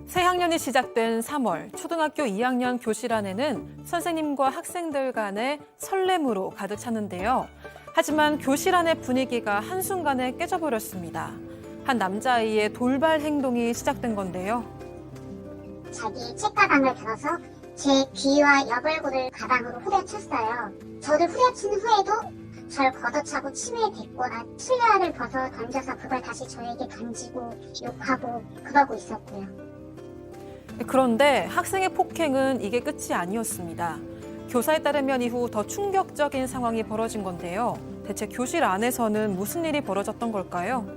새학년이 시작된 3월, 초등학교 2학년 교실 안에는 선생님과 학생들 간의 설렘으로 가득 찼는데요. 하지만 교실 안의 분위기가 한순간에 깨져버렸습니다. 한 남자아이의 돌발 행동이 시작된 건데요. 자기 책가방을 들어서 제 귀와 옆얼굴을 가방으로 후려쳤어요. 저를 후려친 후에도 절 걷어차고 치매에 뱉거나 실내화를 벗어 던져서 그걸 다시 저에게 던지고 욕하고 그러고 있었고요. 그런데 학생의 폭행은 이게 끝이 아니었습니다. 교사에 따르면 이후 더 충격적인 상황이 벌어진 건데요. 대체 교실 안에서는 무슨 일이 벌어졌던 걸까요?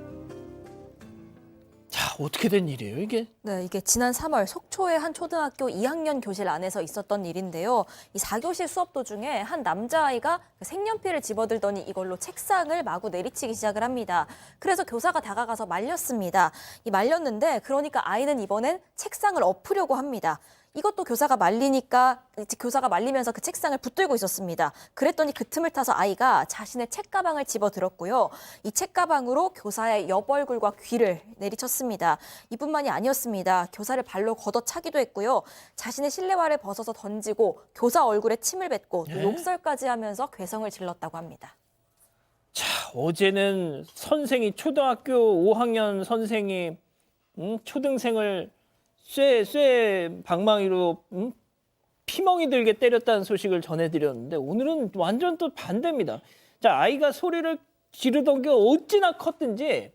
자, 어떻게 된 일이에요, 이게? 네, 이게 지난 3월 속초의 한 초등학교 2학년 교실 안에서 있었던 일인데요. 이 4교시 수업 도중에 한 남자아이가 색연필을 집어들더니 이걸로 책상을 마구 내리치기 시작을 합니다. 그래서 교사가 다가가서 말렸습니다. 말렸는데 그러니까 아이는 이번엔 책상을 엎으려고 합니다. 이것도 교사가 말리면서 그 책상을 붙들고 있었습니다. 그랬더니 그 틈을 타서 아이가 자신의 책가방을 집어들었고요. 이 책가방으로 교사의 옆얼굴과 귀를 내리쳤습니다. 이뿐만이 아니었습니다. 교사를 발로 걷어차기도 했고요. 자신의 실내화를 벗어서 던지고 교사 얼굴에 침을 뱉고 또 욕설까지 하면서 괴성을 질렀다고 합니다. 자, 어제는 초등학교 5학년 선생이 초등생을 쇠 방망이로 피멍이 들게 때렸다는 소식을 전해드렸는데 오늘은 완전 또 반대입니다. 자, 아이가 소리를 지르던 게 어찌나 컸든지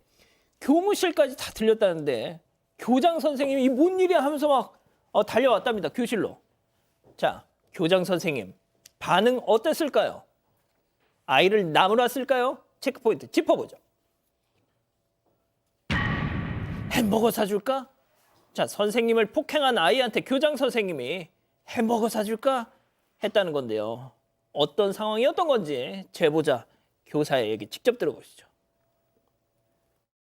교무실까지 다 들렸다는데 교장 선생님이 이 뭔 일이야 하면서 막 달려왔답니다. 교실로. 자, 교장 선생님 반응 어땠을까요? 아이를 나무랐을까요? 체크포인트 짚어보죠. 햄버거 사줄까? 자, 선생님을 폭행한 아이한테 교장 선생님이 햄버거 사줄까? 했다는 건데요. 어떤 상황이었던 건지 제보자 교사의 얘기 직접 들어보시죠.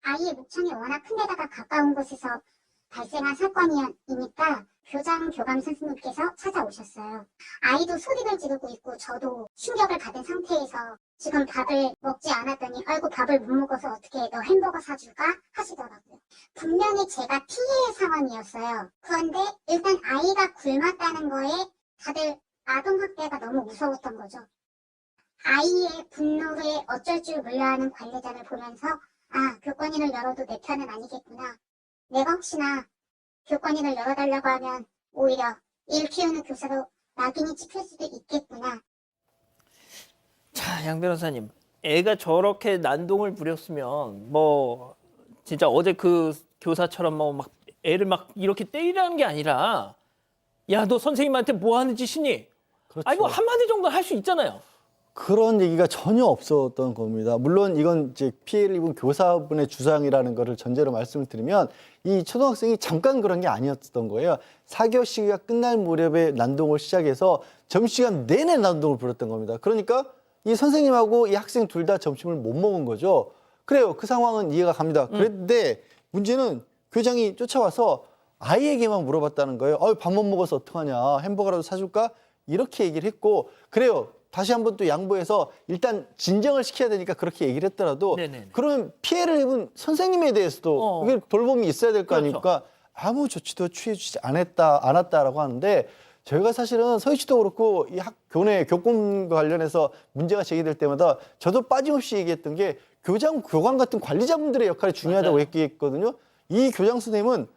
아이의 목청이 워낙 큰 데다가 가까운 곳에서 발생한 사건이니까 교감 선생님께서 찾아오셨어요. 아이도 소리를 지르고 있고 저도 충격을 받은 상태에서 지금 밥을 먹지 않았더니 아이고 밥을 못 먹어서 어떻게 너 햄버거 사줄까 하시더라고요. 분명히 제가 피해 상황이었어요. 그런데 일단 아이가 굶었다는 거에 다들 아동학대가 너무 무서웠던 거죠. 아이의 분노에 어쩔 줄 몰라하는 관리자를 보면서 교권위를 열어도 내 편은 아니겠구나. 내가 혹시나 교권위를 열어달라고 하면 오히려 일 키우는 교사로 낙인이 찍힐 수도 있겠구나. 자, 양 변호사님, 애가 저렇게 난동을 부렸으면 진짜 어제 그 교사처럼 막 애를 막 이렇게 때리라는 게 아니라 야, 너 선생님한테 뭐 하는 짓이니? 그렇죠. 아니 한마디 정도 할 수 있잖아요. 그런 얘기가 전혀 없었던 겁니다. 물론 이건 이제 피해를 입은 교사분의 주장이라는 거를 전제로 말씀을 드리면 이 초등학생이 잠깐 그런 게 아니었던 거예요. 4교시가 끝날 무렵에 난동을 시작해서 점심시간 내내 난동을 부렸던 겁니다. 그러니까 이 선생님하고 이 학생 둘 다 점심을 못 먹은 거죠. 그래요. 그 상황은 이해가 갑니다. 그런데 문제는 교장이 쫓아와서 아이에게만 물어봤다는 거예요. 밥 못 먹어서 어떡하냐. 햄버거라도 사줄까? 이렇게 얘기를 했고 그래요. 다시 한번 또 양보해서 일단 진정을 시켜야 되니까 그렇게 얘기를 했더라도 네네네. 그러면 피해를 입은 선생님에 대해서도 이게 돌봄이 있어야 될 거 그렇죠. 아닙니까? 아무 조치도 취해주지 않았다라고 하는데 저희가 사실은 서희씨도 그렇고 이 교내 교권과 관련해서 문제가 제기될 때마다 저도 빠짐없이 얘기했던 게 교관 같은 관리자분들의 역할이 중요하다고 맞아요. 얘기했거든요. 이 교장 선생님은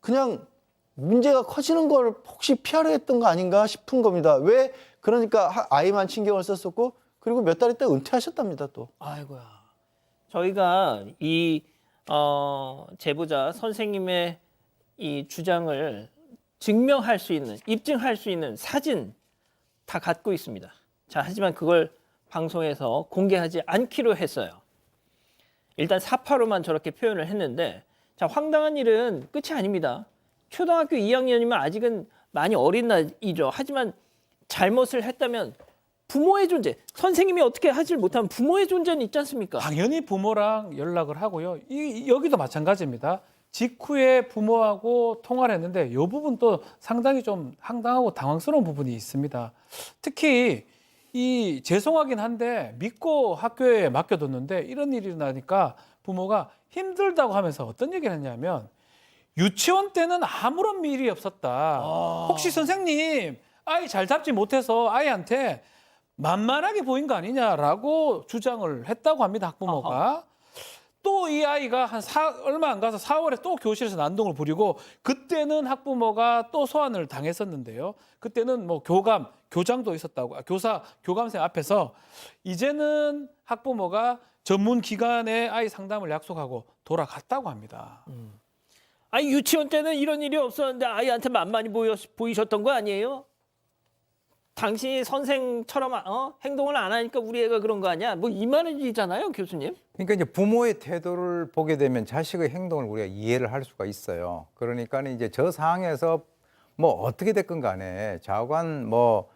그냥 문제가 커지는 걸 혹시 피하려 했던 거 아닌가 싶은 겁니다. 왜? 그러니까 아이만 신경을 썼었고 그리고 몇 달 있다 은퇴하셨답니다 또. 아이고야. 저희가 이 제보자 선생님의 이 주장을 증명할 수 있는, 입증할 수 있는 사진 다 갖고 있습니다. 자, 하지만 그걸 방송에서 공개하지 않기로 했어요. 일단 사파로만 저렇게 표현을 했는데 자, 황당한 일은 끝이 아닙니다. 초등학교 2학년이면 아직은 많이 어린 나이죠. 하지만 잘못을 했다면 부모의 존재, 선생님이 어떻게 하질 못하면 부모의 존재는 있지 않습니까? 당연히 부모랑 연락을 하고요. 여기도 마찬가지입니다. 직후에 부모하고 통화를 했는데 이 부분도 상당히 좀 황당하고 당황스러운 부분이 있습니다. 특히 죄송하긴 한데 믿고 학교에 맡겨뒀는데 이런 일이 나니까 부모가 힘들다고 하면서 어떤 얘기를 했냐면 유치원 때는 아무런 일이 없었다. 혹시 선생님 아이 잘 잡지 못해서 아이한테 만만하게 보인 거 아니냐라고 주장을 했다고 합니다. 학부모가. 또 이 아이가 얼마 안 가서 4월에 또 교실에서 난동을 부리고 그때는 학부모가 또 소환을 당했었는데요. 그때는 뭐 교장도 있었다고 교감생 앞에서 이제는 학부모가 전문 기관에 아이 상담을 약속하고 돌아갔다고 합니다. 아니 유치원 때는 이런 일이 없었는데 아이한테 만만히 보이셨던 거 아니에요? 당신이 선생처럼 행동을 안 하니까 우리 애가 그런 거 아니야? 뭐 이 말이잖아요, 교수님. 그러니까 이제 부모의 태도를 보게 되면 자식의 행동을 우리가 이해를 할 수가 있어요. 그러니까 이제 저 상황에서 뭐 어떻게 됐건 간에 좌우간 뭐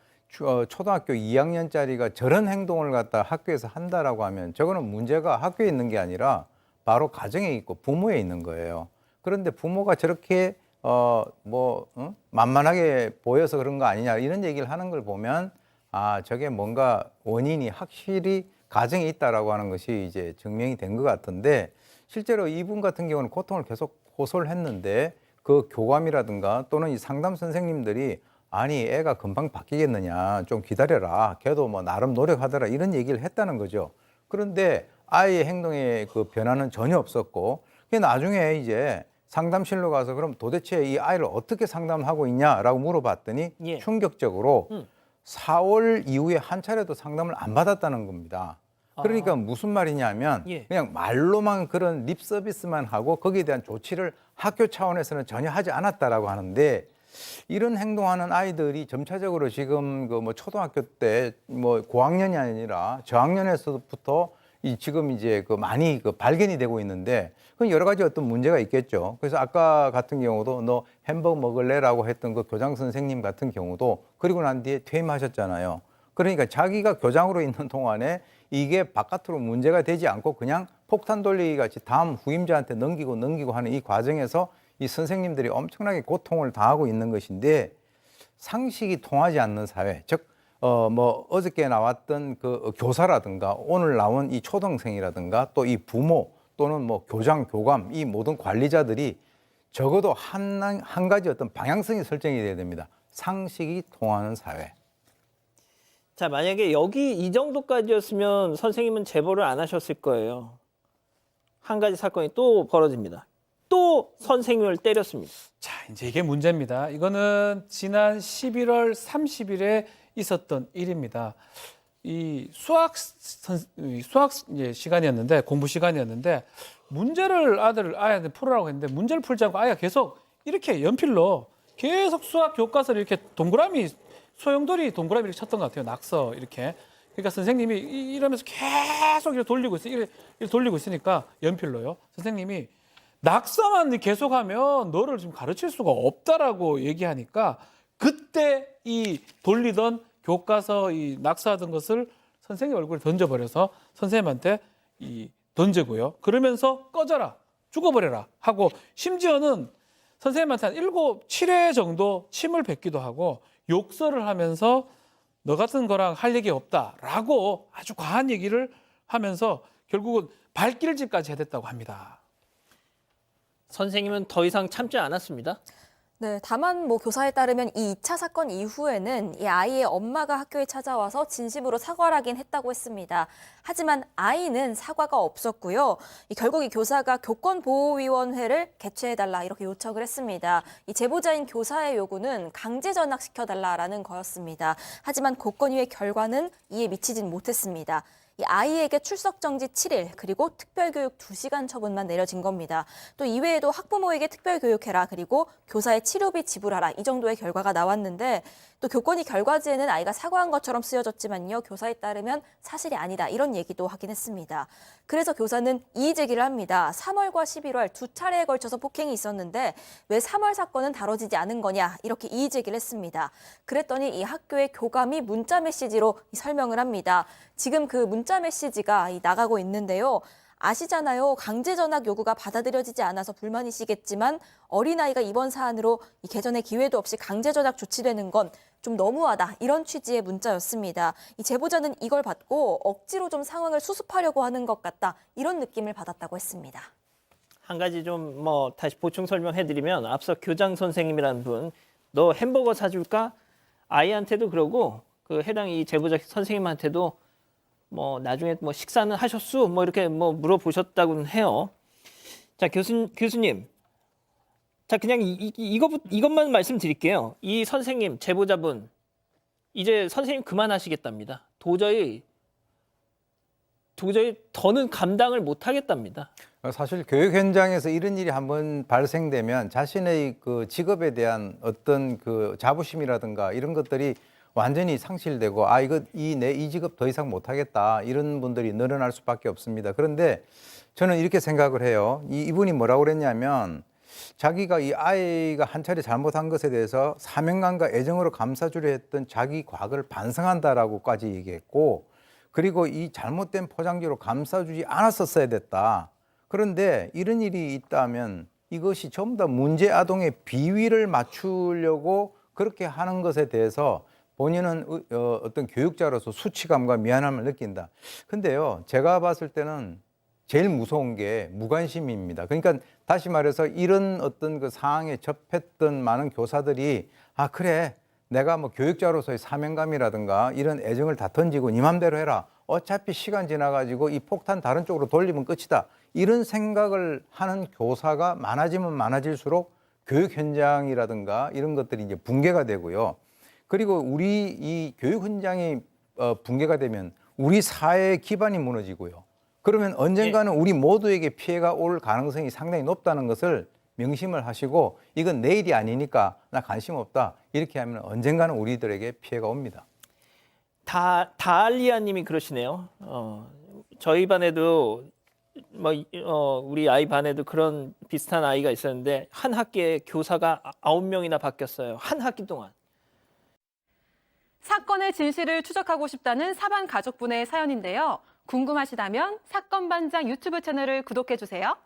초등학교 2학년짜리가 저런 행동을 갖다 학교에서 한다라고 하면 저거는 문제가 학교에 있는 게 아니라 바로 가정에 있고 부모에 있는 거예요. 그런데 부모가 저렇게 만만하게 보여서 그런 거 아니냐 이런 얘기를 하는 걸 보면 저게 뭔가 원인이 확실히 가정에 있다라고 하는 것이 이제 증명이 된 것 같은데 실제로 이분 같은 경우는 고통을 계속 호소를 했는데 그 교감이라든가 또는 이 상담 선생님들이 아니 애가 금방 바뀌겠느냐 좀 기다려라 걔도 뭐 나름 노력하더라 이런 얘기를 했다는 거죠. 그런데 아이의 행동에 그 변화는 전혀 없었고 나중에 이제 상담실로 가서 그럼 도대체 이 아이를 어떻게 상담하고 있냐라고 물어봤더니 예. 충격적으로 4월 이후에 한 차례도 상담을 안 받았다는 겁니다. 그러니까 무슨 말이냐면 예. 그냥 말로만 그런 립 서비스만 하고 거기에 대한 조치를 학교 차원에서는 전혀 하지 않았다라고 하는데 이런 행동하는 아이들이 점차적으로 지금 그 뭐 초등학교 때 뭐 고학년이 아니라 저학년에서부터 지금 이제 그 많이 그 발견이 되고 있는데 그 여러 가지 어떤 문제가 있겠죠. 그래서 아까 같은 경우도 너 햄버거 먹을래라고 했던 그 교장 선생님 같은 경우도 그리고 난 뒤에 퇴임하셨잖아요. 그러니까 자기가 교장으로 있는 동안에 이게 바깥으로 문제가 되지 않고 그냥 폭탄 돌리기 같이 다음 후임자한테 넘기고 하는 이 과정에서 이 선생님들이 엄청나게 고통을 당하고 있는 것인데 상식이 통하지 않는 사회, 즉 뭐 어저께 나왔던 그 교사라든가 오늘 나온 이 초등생이라든가 또 이 부모 또는 뭐 교장, 교감 이 모든 관리자들이 적어도 한 가지 어떤 방향성이 설정이 돼야 됩니다. 상식이 통하는 사회. 자, 만약에 여기 이 정도까지였으면 선생님은 제보를 안 하셨을 거예요. 한 가지 사건이 또 벌어집니다. 또 선생님을 때렸습니다. 자, 이제 이게 문제입니다. 이거는 지난 11월 30일에 있었던 일입니다. 이 수학 이제 시간이었는데 공부 시간이었는데 문제를 아이한테 풀으라고 했는데 문제를 풀지 않고 아이가 계속 이렇게 연필로 계속 수학 교과서를 이렇게 소용돌이 동그라미 이렇게 쳤던 것 같아요. 낙서 이렇게. 그러니까 선생님이 이러면서 계속 이렇게 돌리고 있어요. 이렇게 돌리고 있으니까 연필로요. 선생님이 낙서만 계속하면 너를 지금 가르칠 수가 없다라고 얘기하니까 그때 이 돌리던 교과서 이 낙서하던 것을 선생님 얼굴에 던져버려서 선생님한테 던지고요. 그러면서 꺼져라, 죽어버려라 하고 심지어는 선생님한테 한 7회 정도 침을 뱉기도 하고 욕설을 하면서 너 같은 거랑 할 얘기 없다라고 아주 과한 얘기를 하면서 결국은 발길질까지 해댔다고 합니다. 선생님은 더 이상 참지 않았습니다. 네, 다만 뭐 교사에 따르면 이 2차 사건 이후에는 이 아이의 엄마가 학교에 찾아와서 진심으로 사과를 하긴 했다고 했습니다. 하지만 아이는 사과가 없었고요. 결국 이 교사가 교권보호위원회를 개최해달라 이렇게 요청을 했습니다. 이 제보자인 교사의 요구는 강제 전학시켜달라라는 거였습니다. 하지만 교권위의 결과는 이에 미치진 못했습니다. 이 아이에게 출석 정지 7일 그리고 특별교육 2시간 처분만 내려진 겁니다. 또 이외에도 학부모에게 특별교육해라 그리고 교사의 치료비 지불하라 이 정도의 결과가 나왔는데 또 교권위 결과지에는 아이가 사과한 것처럼 쓰여졌지만요. 교사에 따르면 사실이 아니다 이런 얘기도 하긴 했습니다. 그래서 교사는 이의 제기를 합니다. 3월과 11월 두 차례에 걸쳐서 폭행이 있었는데 왜 3월 사건은 다뤄지지 않은 거냐 이렇게 이의 제기를 했습니다. 그랬더니 이 학교의 교감이 문자 메시지로 설명을 합니다. 지금 그 문자 메시지가 나가고 있는데요. 아시잖아요. 강제 전학 요구가 받아들여지지 않아서 불만이시겠지만 어린아이가 이번 사안으로 이 개전의 기회도 없이 강제 전학 조치되는 건 좀 너무하다. 이런 취지의 문자였습니다. 이 제보자는 이걸 받고 억지로 좀 상황을 수습하려고 하는 것 같다. 이런 느낌을 받았다고 했습니다. 한 가지 좀 뭐 다시 보충 설명해드리면 앞서 교장 선생님이라는 분, 너 햄버거 사줄까? 아이한테도 그러고 그 해당 이 제보자 선생님한테도 뭐 나중에 뭐 식사는 하셨수? 뭐 이렇게 뭐 물어보셨다고는 해요. 자, 교수님. 자, 그냥 이것만 말씀드릴게요. 이 선생님, 제보자분, 이제 선생님 그만하시겠답니다. 도저히 더는 감당을 못 하겠답니다. 사실 교육 현장에서 이런 일이 한번 발생되면 자신의 그 직업에 대한 어떤 그 자부심이라든가 이런 것들이 완전히 상실되고 이 직업 더 이상 못 하겠다 이런 분들이 늘어날 수밖에 없습니다. 그런데 저는 이렇게 생각을 해요. 이분이 뭐라고 그랬냐면 자기가 이 아이가 한 차례 잘못한 것에 대해서 사명감과 애정으로 감싸주려 했던 자기 과거를 반성한다라고까지 얘기했고, 그리고 이 잘못된 포장지로 감싸주지 않았었어야 됐다. 그런데 이런 일이 있다면 이것이 전부 다 문제 아동의 비위를 맞추려고 그렇게 하는 것에 대해서 본인은 어떤 교육자로서 수치감과 미안함을 느낀다. 근데요, 제가 봤을 때는 제일 무서운 게 무관심입니다. 그러니까 다시 말해서 이런 어떤 그 상황에 접했던 많은 교사들이 그래, 내가 뭐 교육자로서의 사명감이라든가 이런 애정을 다 던지고 네 맘대로 해라. 어차피 시간 지나가지고 이 폭탄 다른 쪽으로 돌리면 끝이다. 이런 생각을 하는 교사가 많아지면 많아질수록 교육 현장이라든가 이런 것들이 이제 붕괴가 되고요. 그리고 우리 이 교육 현장이 붕괴가 되면 우리 사회의 기반이 무너지고요. 그러면 언젠가는 우리 모두에게 피해가 올 가능성이 상당히 높다는 것을 명심을 하시고, 이건 내일이 아니니까 나 관심 없다 이렇게 하면 언젠가는 우리들에게 피해가 옵니다. 다알리아 님이 그러시네요. 저희 반에도 우리 아이 반에도 그런 비슷한 아이가 있었는데 한 학기에 교사가 9명이나 바뀌었어요. 한 학기 동안. 사건의 진실을 추적하고 싶다는 사반 가족분의 사연인데요. 궁금하시다면 사건반장 유튜브 채널을 구독해주세요.